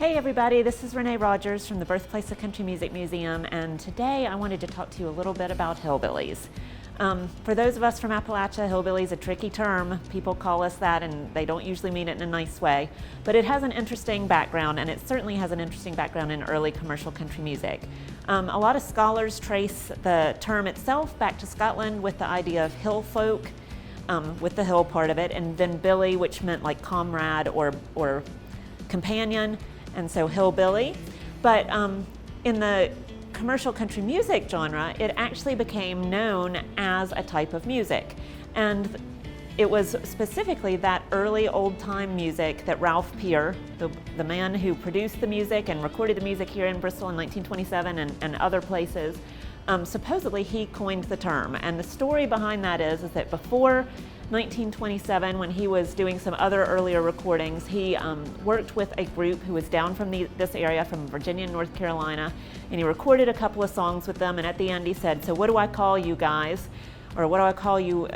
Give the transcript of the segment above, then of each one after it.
Hey everybody, this is Renee Rogers from the Birthplace of Country Music Museum, and today I wanted to talk to you a little bit about hillbillies. For those of us from Appalachia, hillbilly is a tricky term. People call us that and they don't usually mean it in a nice way, but it has an interesting background, and it certainly has an interesting background in early commercial country music. A lot of scholars trace the term itself back to Scotland with the idea of hill folk, with the hill part of it, and then billy, which meant like comrade or companion, and so hillbilly. But in the commercial country music genre, it actually became known as a type of music. And it was specifically that early old-time music that Ralph Pierre, the man who produced the music and recorded the music here in Bristol in 1927 and other places, supposedly he coined the term. And the story behind that is that before 1927, when he was doing some other earlier recordings, he worked with a group who was down from this area, from Virginia and North Carolina, and he recorded a couple of songs with them, and at the end he said, "So what do I call you guys? Or what do I call you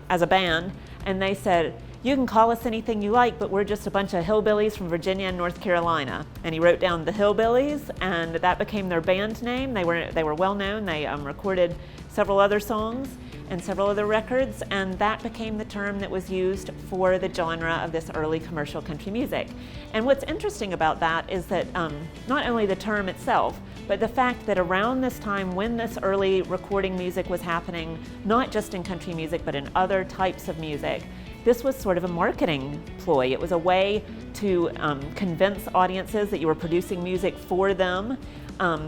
as a band?" And they said, "You can call us anything you like, but we're just a bunch of hillbillies from Virginia and North Carolina." And he wrote down the Hillbillies, and that became their band name. They were well known. They recorded several other songs and several other records, and that became the term that was used for the genre of this early commercial country music. And what's interesting about that is that not only the term itself, but the fact that around this time when this early recording music was happening, not just in country music, but in other types of music, this was sort of a marketing ploy. It was a way to convince audiences that you were producing music for them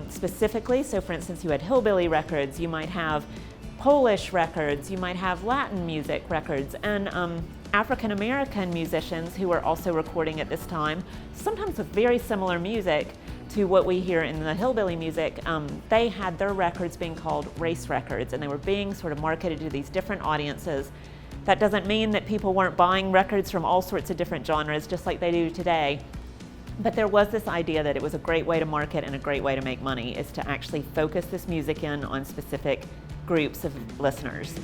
specifically. So for instance, you had hillbilly records, you might have Polish records, you might have Latin music records, and African American musicians who were also recording at this time, sometimes with very similar music to what we hear in the hillbilly music. They had their records being called race records, and they were being sort of marketed to these different audiences. That doesn't mean that people weren't buying records from all sorts of different genres, just like they do today. But there was this idea that it was a great way to market and a great way to make money, is to actually focus this music in on specific groups of listeners.